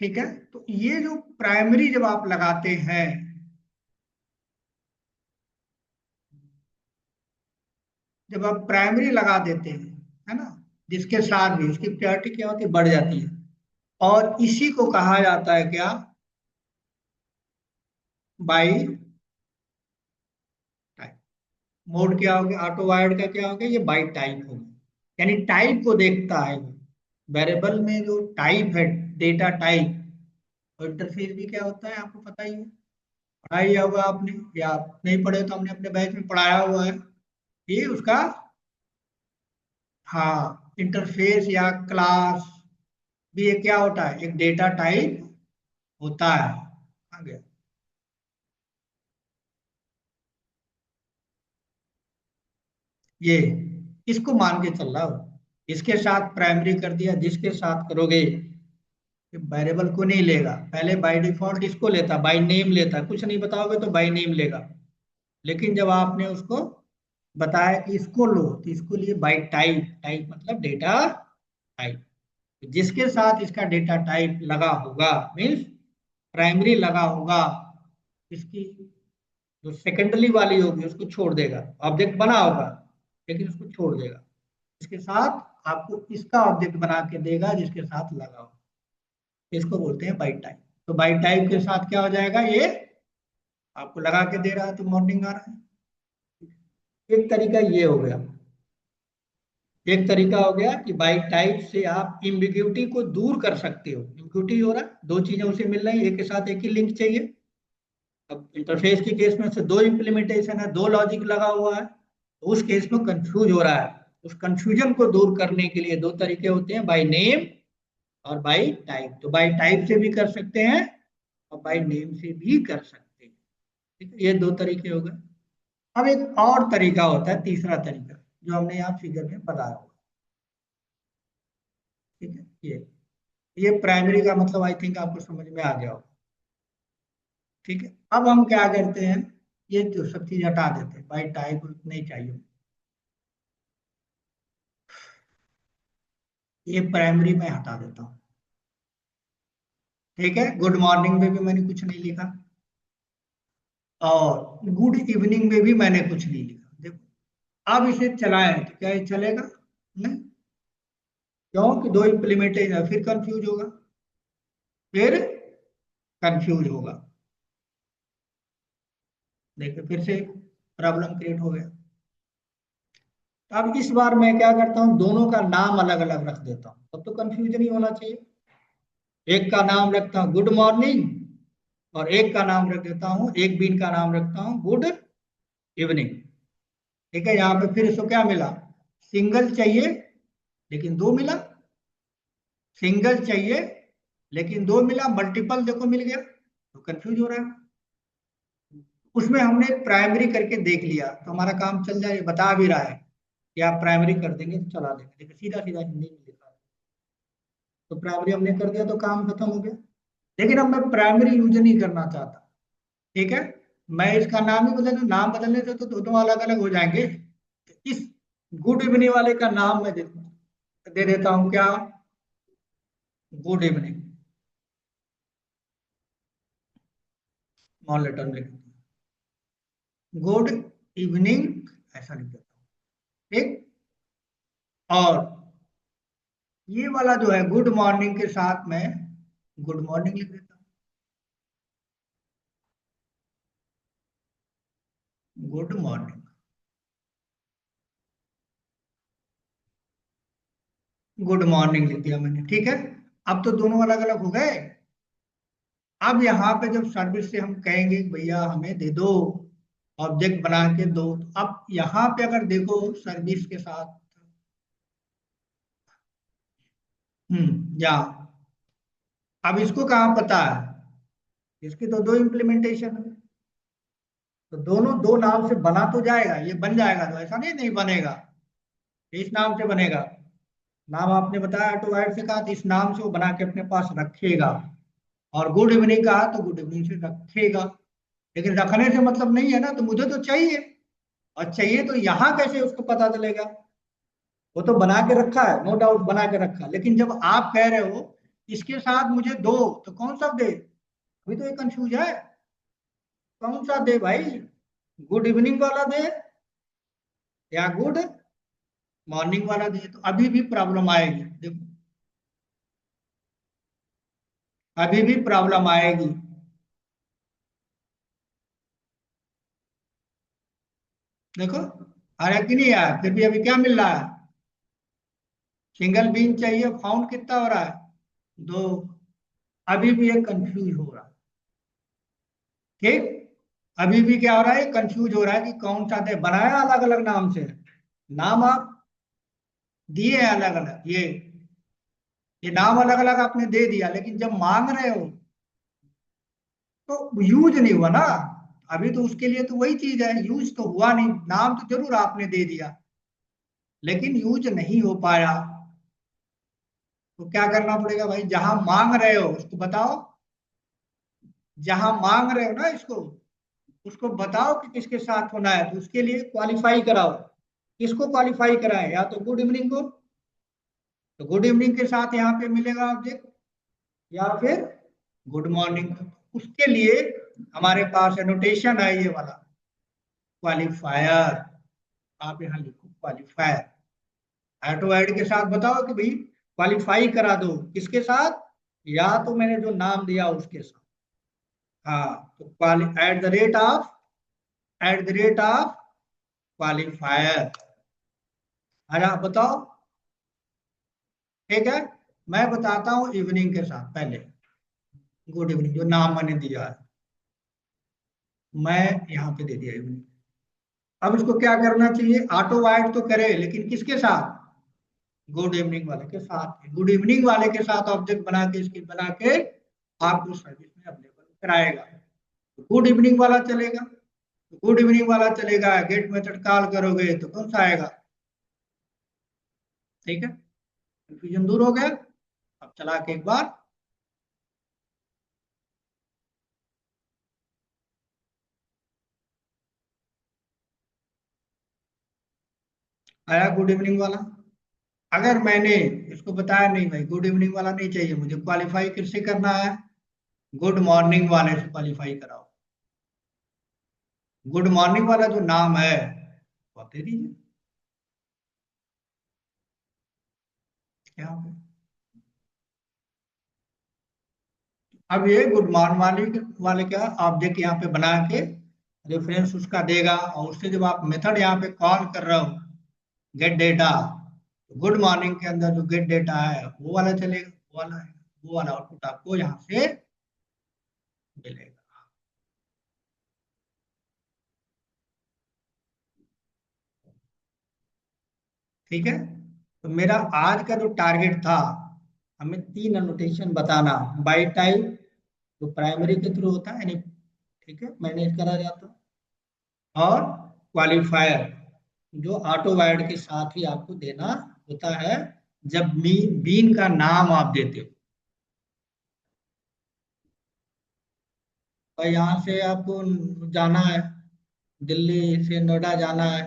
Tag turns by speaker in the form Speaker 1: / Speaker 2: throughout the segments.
Speaker 1: ठीक है, तो ये जो प्राइमरी जब आप लगाते हैं, जब आप प्राइमरी लगा देते हैं, है ना, जिसके साथ भी उसकी प्रायोरिटी क्या होती है, बढ़ जाती है। और इसी को कहा जाता है क्या, बाई टाइप। मोड क्या हो गया, ऑटो वायर्ड का क्या हो गया, ये बाई टाइप हो गया, यानी टाइप को देखता है वो। वेरिएबल में जो टाइप है, डेटा टाइप, और इंटरफेस भी क्या होता है आपको पता ही है, पढ़ा ही होगा आपने, या आप नहीं पढ़े तो हमने अपने बैच में पढ़ाया हुआ है। ये उसका, हाँ, इंटरफेस या क्लास भी ये क्या होता है, एक डेटा टाइप होता है। आ गया। ये इसको मान के चल रहा हो, इसके साथ प्राइमरी कर दिया, जिसके साथ करोगे वेरिएबल को नहीं लेगा, पहले बाय डिफॉल्ट इसको लेता, बाय नेम लेता, कुछ नहीं बताओगे तो बाय नेम लेगा। लेकिन जब आपने उसको बताया कि इसको लो, तो इसको लिए बाय टाइप, टाइप मतलब डेटा टाइप, जिसके साथ इसका डेटा टाइप लगा होगा, मीन्स प्राइमरी लगा होगा, इसकी जो सेकेंडरी वाली होगी उसको छोड़ देगा, ऑब्जेक्ट बना होगा लेकिन उसको छोड़ देगा, इसके साथ आपको इसका ऑब्जेक्ट बना के देगा जिसके साथ लगा हो, इसको बोलते हैं बाइट टाइप। तो बाइट टाइप के साथ क्या हो जाएगा, ये आपको लगा के दे रहा है तो मॉर्निंग आ रहा है। एक तरीका ये हो गया, एक तरीका हो गया कि बाइट टाइप से आप इम्बिग्यूटी को दूर कर सकते हो। इम्बिग्यूटी हो रहा है, दो चीजें उसे मिल रही है, एक के साथ एक ही लिंक चाहिए। अब इंटरफेस के केस में से दो इंप्लीमेंटेशन है, दो लॉजिक लगा हुआ है, तो उस केस में कंफ्यूज हो रहा है। उस कंफ्यूजन को दूर करने के लिए दो तरीके होते हैं, बाय नेम और बाय टाइप। तो बाय टाइप से भी कर सकते हैं और बाय नेम से भी कर सकते हैं। ठीक है, ये दो तरीके हो गए। अब एक और तरीका होता है, तीसरा तरीका, जो हमने यहाँ फिगर में बताया होगा। ठीक है, ये प्राइमरी का मतलब आई थिंक आपको समझ में आ गया होगा। ठीक है, अब हम क्या करते हैं, ये जो सब चीज हटा देते हैं, बाय टाइप नहीं चाहिए, ये प्राइमरी में हटा देता हूँ। ठीक है, गुड मॉर्निंग में भी मैंने कुछ नहीं लिखा, और गुड इवनिंग में भी मैंने कुछ नहीं लिखा। देखो, अब इसे चलाएं तो क्या ये चलेगा, नहीं, क्यों कि दो इम्प्लीमेंटेशन है, फिर कंफ्यूज होगा, फिर कंफ्यूज होगा। देखिए फिर से प्रॉब्लम क्रिएट हो गया। तो अब इस बार मैं क्या करता हूँ, दोनों का नाम अलग अलग रख देता हूँ, तब तो कंफ्यूजन ही होना चाहिए। एक का नाम रखता हूँ गुड मॉर्निंग, और एक का नाम रख देता हूँ, एक बीन का नाम रखता हूँ गुड इवनिंग। ठीक है, यहाँ पे फिर इसको क्या मिला, सिंगल चाहिए लेकिन दो मिला, सिंगल चाहिए लेकिन दो मिला, मल्टीपल देखो मिल गया, तो कंफ्यूज हो रहा है। उसमें हमने प्राइमरी करके देख लिया तो हमारा काम चल जाए, बता भी रहा है कि आप प्राइमरी कर देंगे तो चला देंगे, देखिए सीधा सीधा हिंदी में लिखा है। तो प्राइमरी हमने कर दिया तो काम खत्म हो गया। लेकिन अब मैं प्राइमरी यूज नहीं करना चाहता। ठीक है, मैं इसका नाम ही बदल दूं, नाम बदलने से तो दोनों अलग अलग हो जाएंगे। तो इस गुड इवनिंग वाले का नाम मैं दे देता हूं क्या, गुड इवनिंग, स्मॉल लेटर में लिख गुड इवनिंग, ऐसा लिख देता हूँ। ठीक, और ये वाला जो है गुड मॉर्निंग के साथ मैं गुड मॉर्निंग लिख देता हूँ, गुड मॉर्निंग, गुड मॉर्निंग लिख दिया मैंने। ठीक है, अब तो दोनों अलग अलग हो गए। अब यहाँ पे जब सर्विस से हम कहेंगे कि भैया हमें दे दो, ऑब्जेक्ट बना के दो, तो अब यहाँ पे अगर देखो सर्विस के साथ, या अब इसको कहाँ पता है, इसकी तो दो इम्प्लीमेंटेशन है, तो दोनों दो नाम से बना तो जाएगा, ये बन जाएगा, तो ऐसा नहीं नहीं बनेगा, ये इस नाम से बनेगा। नाम आपने बताया ऑटो वाइड से कहा, तो इस नाम से वो बना के अपने पास रखेगा। और गुड इवनिंग कहा तो गुड इवनिंग से रखेगा। लेकिन रखने से मतलब नहीं है ना, तो मुझे तो चाहिए, और चाहिए तो यहाँ कैसे उसको पता चलेगा, वो तो बना के रखा है, नो डाउट बना के रखा है, लेकिन जब आप कह रहे हो इसके साथ मुझे दो, तो कौन सा दे? अभी तो ये कंफ्यूज है, कौन सा दे भाई? गुड इवनिंग वाला दे या गुड मॉर्निंग वाला दे? तो अभी भी प्रॉब्लम आएगी, देखो अभी भी प्रॉब्लम आएगी। देखो आ रहा है कि नहीं आया? फिर भी अभी क्या मिल रहा है? सिंगल बीन चाहिए, फाउंड कितना हो रहा है? दो। अभी भी ये कंफ्यूज हो रहा है, ठीक। अभी भी क्या हो रहा है, कंफ्यूज हो रहा है कि कौन सा दे, बनाया अलग अलग नाम से, नाम आप दिए हैं अलग अलग, ये नाम अलग अलग आपने दे दिया, लेकिन जब मांग रहे हो तो यूज नहीं हुआ ना। अभी तो उसके लिए तो वही चीज है, यूज तो हुआ नहीं, नाम तो जरूर आपने दे दिया लेकिन यूज नहीं हो पाया। तो क्या करना पड़ेगा भाई, जहां मांग रहे हो उसको बताओ, जहां मांग रहे हो ना इसको, उसको बताओ कि किसके साथ होना है, तो उसके लिए क्वालिफाई कराओ। किसको क्वालिफाई कराए? या तो गुड इवनिंग को, तो गुड इवनिंग के साथ यहाँ पे मिलेगा ऑब्जेक्ट, या फिर गुड मॉर्निंग को। उसके लिए हमारे पास एनोटेशन है ये वाला, क्वालिफायर। आप यहाँ लिखो क्वालिफायर। ऑटो ऐड के साथ बताओ कि भाई क्वालिफाई करा दो, किसके साथ? या तो मैंने जो नाम दिया उसके साथ। हाँ, तो क्वालि at the rate of qualifier. अरे आप बताओ, ठीक है। मैं बताता हूँ इवनिंग के साथ पहले, गुड इवनिंग जो नाम मैंने दिया है, मैं यहाँ पे दे दिया इवनिंग। अब इसको क्या करना चाहिए? ऑटो वाइड तो करे, लेकिन किसके साथ? गुड इवनिंग वाले के साथ। गुड इवनिंग वाले के साथ ऑब्जेक्ट बना के, इसकी बना के आपको सर्विस में अवेलेबल कराएगा। गुड इवनिंग वाला चलेगा, गुड इवनिंग वाला चलेगा, गेट मेथड कॉल करोगे तो कौन सा आएगा? ठीक है, कंफ्यूजन दूर हो गया। अब चला के एक बार, आया गुड इवनिंग वाला। अगर मैंने इसको बताया नहीं भाई गुड इवनिंग वाला नहीं चाहिए मुझे, क्वालिफाई किससे करना है? गुड मॉर्निंग वाले से क्वालिफाई कराओ। गुड मॉर्निंग वाला जो नाम है वो दे दीजिए यहाँ पे। अब ये गुड मॉर्निंग वाले का ऑब्जेक्ट यहाँ पे बना के रेफरेंस उसका देगा, और उससे जब आप मेथड यहाँ पे कॉल कर रहे हो गेट डेटा, गुड मॉर्निंग के अंदर जो गेट डेटा है वो वाला चलेगा, वो वाला है, वो वाला आउटपुट आपको यहाँ से मिलेगा। ठीक है, तो मेरा आज का जो टारगेट था, हमें तीन अनोटेशन बताना। बाई टाइप जो प्राइमरी के थ्रू होता है, यानी ठीक है मैनेज करा जाता है, और क्वालिफायर जो ऑटो वायर्ड के साथ ही आपको देना होता है जब बीन का नाम आप देते हो। भाई यहाँ से आपको जाना है, दिल्ली से नोएडा जाना है,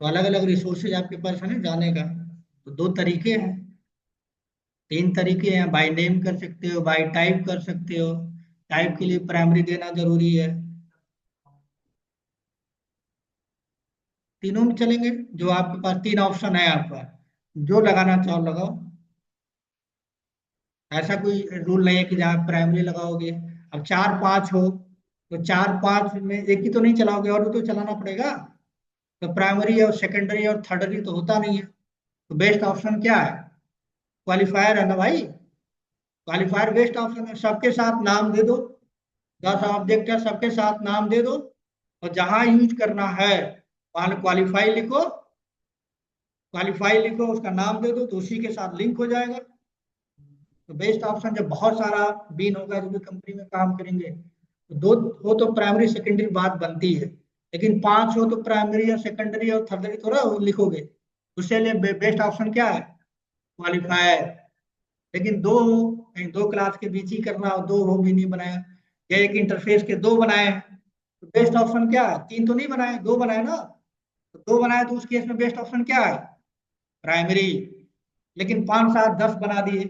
Speaker 1: तो अलग अलग रिसोर्सेज आपके पास है ना जाने का। तो दो तरीके हैं, तीन तरीके हैं, बाय नेम कर सकते हो, बाय टाइप कर सकते हो। टाइप के लिए प्राइमरी देना जरूरी है। तीनों में चलेंगे, जो आपके पास तीन ऑप्शन है आपका, जो लगाना चाहो लगाओ। ऐसा कोई रूल नहीं है कि जहाँ प्राइमरी लगाओगे। अब चार पांच हो तो चार पांच में एक ही तो नहीं चलाओगे, और भी तो चलाना पड़ेगा। तो प्राइमरी और सेकेंडरी और थर्डरी तो होता नहीं है, तो बेस्ट ऑप्शन क्या है? क्वालिफायर है ना भाई। क्वालिफायर बेस्ट ऑप्शन है, सबके साथ नाम दे दो। 10 ऑब्जेक्ट है, सबके साथ नाम दे दो, और जहां यूज करना है वहां क्वालिफाई लिखो, क्वालिफाई लिखो, उसका नाम दे दो, तो उसी के साथ लिंक हो जाएगा। तो बेस्ट ऑप्शन, जब बहुत सारा बीन होगा जो भी कंपनी में काम करेंगे, तो दो हो तो प्राइमरी सेकेंडरी बात बनती है, लेकिन पांच हो तो प्राइमरी और सेकेंडरी और थर्डरी थोड़ा लिखोगे। उसके लिए बेस्ट ऑप्शन क्या है? क्वालिफायर। लेकिन दो हो, कहीं दो क्लास के बीच ही करना हो, दो हो भी नहीं बनाया, या एक इंटरफेस के दो बनाए हैं, तो बेस्ट ऑप्शन क्या है? तीन तो नहीं बनाए, दो बनाए ना। तो दो बनाए तो उस केस में बेस्ट ऑप्शन क्या है? प्राइमरी। लेकिन 5 7 10 बना दिए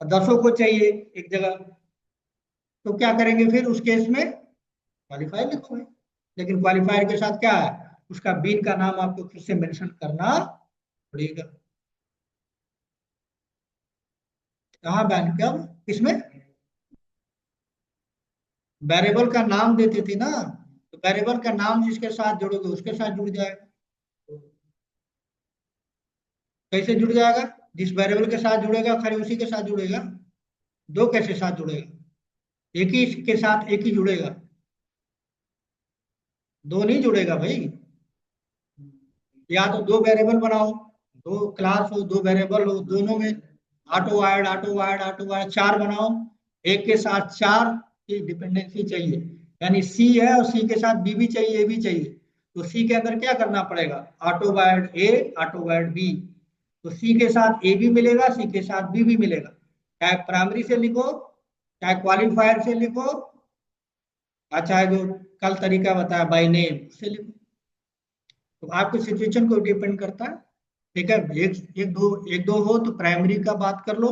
Speaker 1: और 10 को चाहिए एक जगह, तो क्या करेंगे फिर उस केस में? क्वालिफायर लिखोगे। लेकिन क्वालिफायर के साथ क्या है, उसका बीन का नाम आपको फिर से मेंशन करना पड़ेगा। कहाँ बैन, कब, किसमें? वेरिएबल का नाम देते थे ना, तो वेरिएबल का नाम जिसके साथ जोड़ोगे उसके साथ जुड़ जाएगा। कैसे जुड़ जाएगा? जिस वेरिएबल के साथ जुड़ेगा खाली उसी के साथ जुड़ेगा। दो कैसे साथ जुड़ेगा? एक ही के साथ एक ही जुड़ेगा, दो नहीं जुड़ेगा भाई। या तो दो वेरिएबल बनाओ, दो क्लास हो, दो वेरिएबल हो, दोनों में auto add auto add auto add चार बनाओ। एक के साथ चार की डिपेंडेंसी चाहिए, यानी सी है और सी के साथ बी भी चाहिए, ए भी चाहिए। तो सी के अंदर क्या करना पड़ेगा? Auto add A, auto add B. तो सी के साथ ए भी मिलेगा, सी के साथ बी भी मिलेगा। चाहे प्राइमरी से लिखो, चाहे क्वालिफायर से लिखो, और चाहे जो कल तरीका बताया बाई नेम उससे लिखो। तो आपके सिचुएशन को डिपेंड करता है। ठीक है, एक दो हो तो प्राइमरी का बात कर लो,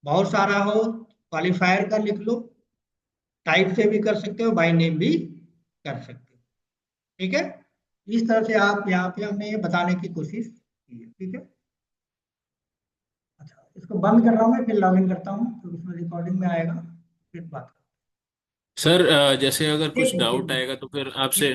Speaker 1: बहुत सारा हो क्वालिफायर का लिख लो, टाइप से भी कर सकते हो, बाय नेम भी कर सकते हो। ठीक है, इस तरह से आप यहाँ पे हमने ये बताने की कोशिश की है। ठीक है, अच्छा इसको बंद कर रहा हूँ मैं, फिर लॉगिन करता हूँ तो उसमें रिकॉर्डिंग में आएगा, फिर बात
Speaker 2: सर जैसे अगर
Speaker 1: ठीक
Speaker 2: कुछ
Speaker 1: है, ठीक
Speaker 2: डाउट
Speaker 1: है,
Speaker 2: आएगा तो फिर आपसे
Speaker 1: ठीक।